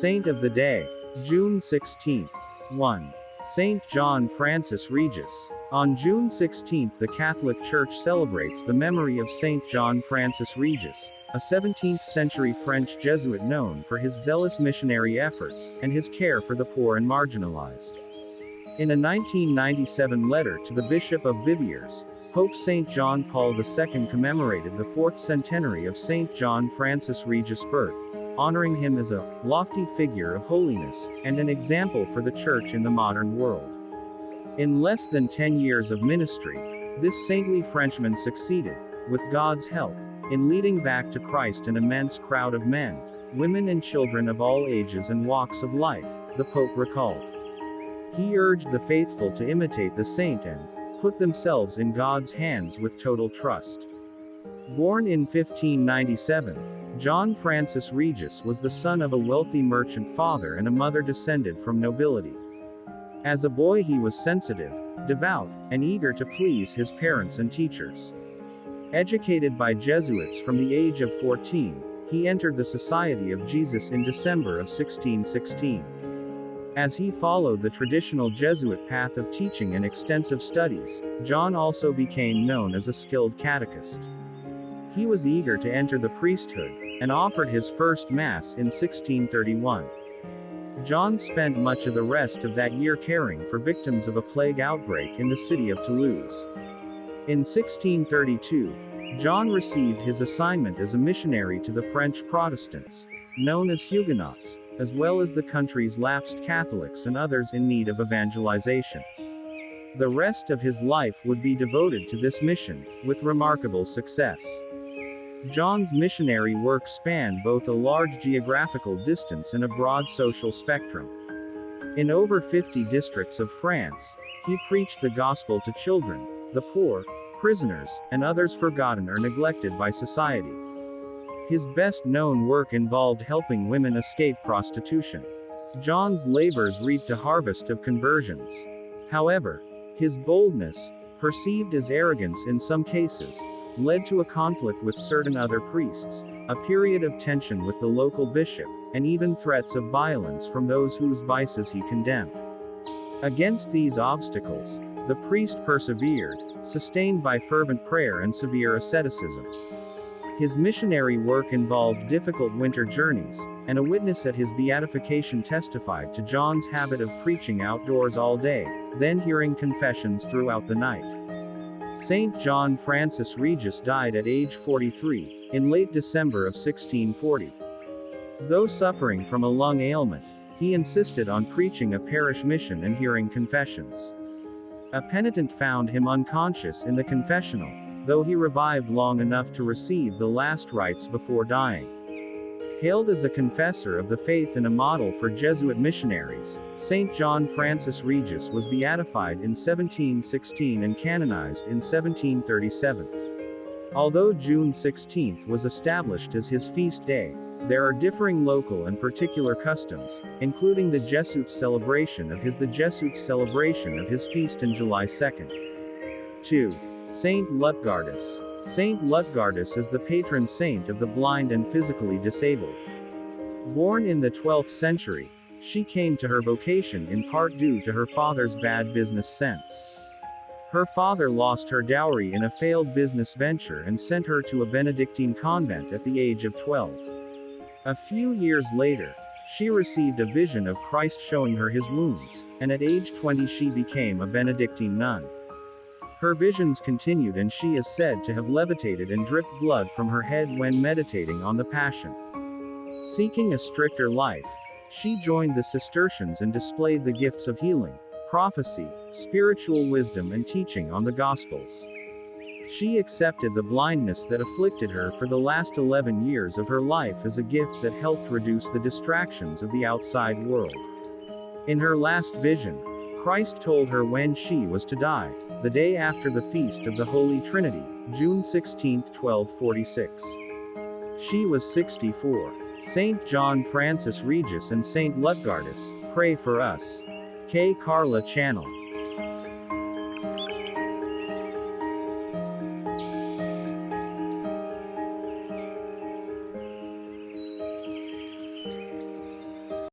Saint of the Day. June 16th. 1. Saint John Francis Regis. On June 16, the Catholic Church celebrates the memory of Saint John Francis Regis, a 17th-century French Jesuit known for his zealous missionary efforts, and his care for the poor and marginalized. In a 1997 letter to the Bishop of Viviers, Pope St. John Paul II commemorated the 4th centenary of St. John Francis Regis' birth, honoring him as a lofty figure of holiness, and an example for the Church in the modern world. In less than 10 years of ministry, this saintly Frenchman succeeded, with God's help, in leading back to Christ an immense crowd of men, women and children of all ages and walks of life, the Pope recalled. He urged the faithful to imitate the saint and put themselves in God's hands with total trust. Born in 1597, John Francis Regis was the son of a wealthy merchant father and a mother descended from nobility. As a boy he was sensitive, devout, and eager to please his parents and teachers. Educated by Jesuits from the age of 14, he entered the Society of Jesus in December of 1616. As he followed the traditional Jesuit path of teaching and extensive studies, John also became known as a skilled catechist. He was eager to enter the priesthood, and offered his first Mass in 1631. John spent much of the rest of that year caring for victims of a plague outbreak in the city of Toulouse. In 1632, John received his assignment as a missionary to the French Protestants, known as Huguenots, as well as the country's lapsed Catholics and others in need of evangelization. The rest of his life would be devoted to this mission, with remarkable success. John's missionary work spanned both a large geographical distance and a broad social spectrum. In over 50 districts of France, he preached the gospel to children, the poor, prisoners, and others forgotten or neglected by society. His best-known work involved helping women escape prostitution. John's labors reaped a harvest of conversions. However, his boldness, perceived as arrogance in some cases, led to a conflict with certain other priests, a period of tension with the local bishop, and even threats of violence from those whose vices he condemned. Against these obstacles, the priest persevered, sustained by fervent prayer and severe asceticism. His missionary work involved difficult winter journeys, and a witness at his beatification testified to John's habit of preaching outdoors all day, then hearing confessions throughout the night. Saint John Francis Regis died at age 43, in late December of 1640. Though suffering from a lung ailment, he insisted on preaching a parish mission and hearing confessions. A penitent found him unconscious in the confessional, though he revived long enough to receive the last rites before dying. Hailed as a confessor of the faith and a model for Jesuit missionaries, Saint John Francis Regis was beatified in 1716 and canonized in 1737. Although June 16 was established as his feast day, there are differing local and particular customs, including the Jesuits' celebration of his feast in July 2. 2. Saint Lutgardus. Saint Lutgardus is the patron saint of the blind and physically disabled. Born in the 12th century, she came to her vocation in part due to her father's bad business sense. Her father lost her dowry in a failed business venture and sent her to a Benedictine convent at the age of 12. A few years later, she received a vision of Christ showing her his wounds, and at age 20 she became a Benedictine nun. Her visions continued and she is said to have levitated and dripped blood from her head when meditating on the Passion. Seeking a stricter life, she joined the Cistercians and displayed the gifts of healing, prophecy, spiritual wisdom and teaching on the Gospels. She accepted the blindness that afflicted her for the last 11 years of her life as a gift that helped reduce the distractions of the outside world. In her last vision, Christ told her when she was to die, the day after the Feast of the Holy Trinity, June 16, 1246. She was 64. Saint John Francis Regis and Saint Lutgardus, pray for us. K. Carla Channel.